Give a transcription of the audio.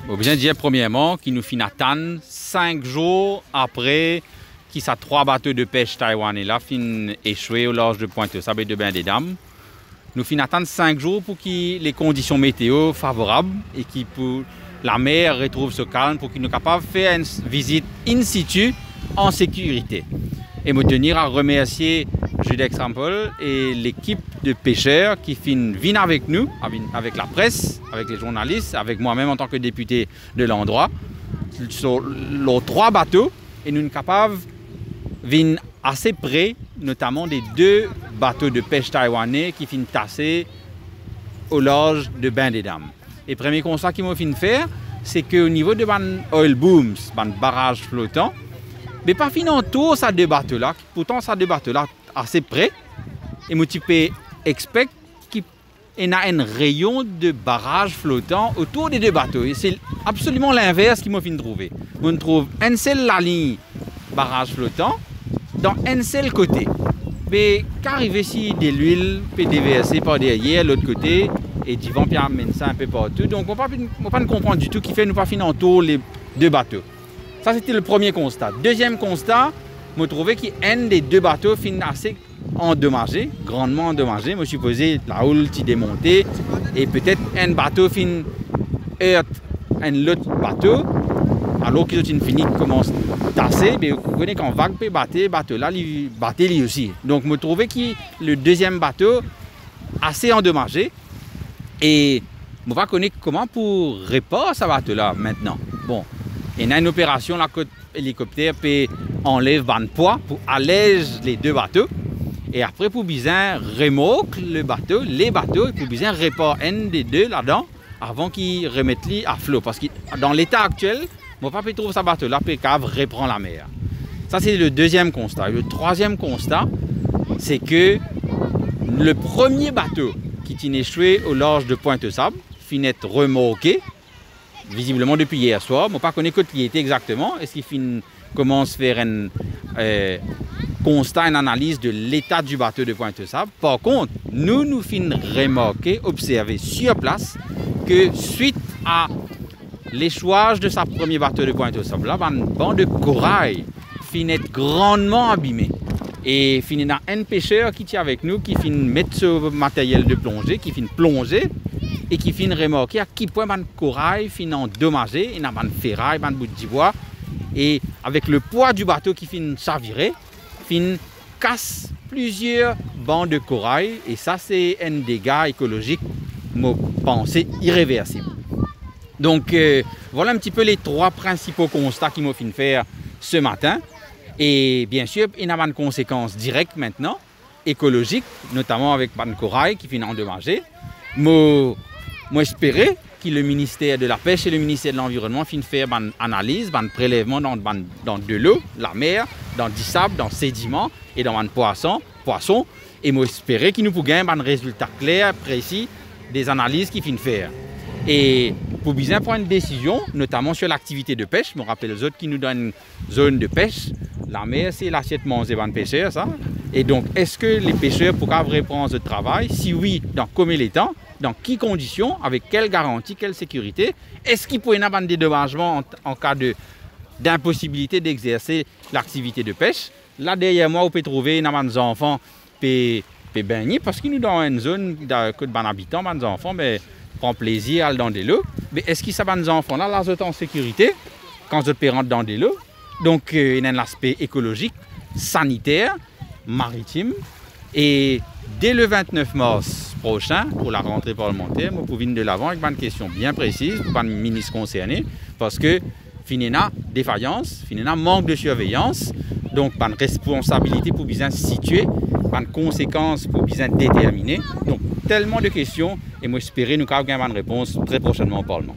Au besoin de dire premièrement qu'il nous finit attendre 5 jours après qu'il y a 3 bateaux de pêche taïwanais là fin échoué au large de Pointe-aux-Sables et de Bain-des-Dames. Nous finissons attendre 5 jours pour que les conditions météo favorables et que la mer retrouve ce calme pour qu'il nous capable de faire une visite in situ en sécurité. Et me tenir à remercier Judex Rampol et l'équipe de pêcheurs qui viennent avec nous, avec la presse, avec les journalistes, avec moi-même en tant que député de l'endroit, sur les 3 bateaux, et nous sommes capables de venir assez près, notamment des 2 bateaux de pêche taïwanais qui viennent tasser au large de Bain-des-Dames. Et le premier constat qu'ils m'ont fait faire, c'est qu'au niveau de oil booms, barrage flottant, mais pas finalement tout ces 2 bateaux-là, pourtant ces 2 bateaux-là assez près, et moi tu peux expect qu'il y a un rayon de barrage flottant autour des 2 bateaux. Et c'est absolument l'inverse qu'il m'a fait trouver. On trouve un seul la ligne barrage flottant dans un seul côté. Mais qu'arrive ici de l'huile peut déverser par derrière l'autre côté et du vent puis amène ça un peu partout. Donc on ne peut pas comprendre du tout qui fait nous pas finir autour les 2 bateaux. Ça c'était le premier constat. Deuxième constat, je trouvais qu'un des 2 bateaux finit assez endommagé, grandement endommagé. Je supposais la houle qui démontée et peut-être un bateau finit heurte un autre bateau alors qu'ils ont fini commence tasser, mais vous connaissez quand vague peut battre, bateau là, il battait lui aussi. Donc je trouvais que le deuxième bateau assez endommagé et je ne vais pas connaître comment pour réparer ce bateau là maintenant. Bon, il y a une opération là que l'hélicoptère peut enlever le poids pour alléger les 2 bateaux et après pour bien remorquer les bateaux et pour bien réparer un des 2 là-dedans avant qu'ils remettent les à flot parce que dans l'état actuel mon papa trouve ce bateau là peut reprendre la mer. Ça c'est le deuxième constat. Le troisième constat c'est que le premier bateau qui est échoué au large de Pointe-aux-Sables finit remorqué visiblement depuis hier soir. Je ne connais pas qui était exactement. Est-ce qu'il commence à faire un constat, une analyse de l'état du bateau de Pointe-aux-Sables. Par contre, nous finissons remarquer, observer sur place que suite à l'échouage de sa premier bateau de Pointe-aux-Sables, là, un banc de corail finit grandement abîmé. Et finit dans un pêcheur qui est avec nous, qui finit mettre ce matériel de plongée, qui finit plonger et qui finit remarquer à quel point le corail finit endommagé, il y a un ferraille, un bout de bois. Et avec le poids du bateau qui finit chavirer, finit casse plusieurs bancs de corail. Et ça, c'est un dégât écologique, je pense, irréversible. Donc, voilà un petit peu les 3 principaux constats qu'il m'a fait faire ce matin. Et bien sûr, il y a une conséquence directe maintenant, écologique, notamment avec le corail qui finit endommagé. Moi, j'espérais que le ministère de la Pêche et le ministère de l'Environnement finissent faire une analyse, un prélèvement dans de l'eau, la mer, dans du sable, dans sédiments et dans un poisson. Et moi, j'espérais qu'ils nous pourraient gagner un résultat clair, précis, des analyses qu'ils finissent faire. Et pour bien prendre une décision, notamment sur l'activité de pêche, je me rappelle les autres qui nous donnent une zone de pêche. La mer, c'est l'assiette manger des pêcheurs, ça. Et donc, est-ce que les pêcheurs pourraient reprendre ce travail? Si oui, dans combien de temps? Dans quelles conditions? Avec quelle garantie? Quelle sécurité? Est-ce qu'il pourrait y avoir un dédommagement en cas d'impossibilité d'exercer l'activité de pêche? Là, derrière moi, vous pouvez trouver des enfants qui peuvent baigner parce qu'ils nous dans une zone que des habitants, des enfants, mais prend plaisir à aller dans des lots. Mais est-ce qu'ils savent des enfants là, ils sont en sécurité quand ils peuvent rentrer dans des lots? Donc, il y a un aspect écologique, sanitaire, maritime. Et dès le 29 mars prochain, pour la rentrée parlementaire, nous pouvons venir de l'avant avec une question bien précise pour le ministre concerné, parce que finina défaillance, finina manque de surveillance, donc une responsabilité pour bien situer, une conséquence pour bien déterminer. Donc, tellement de questions, et moi j'espère nous avoir une réponse très prochainement au Parlement.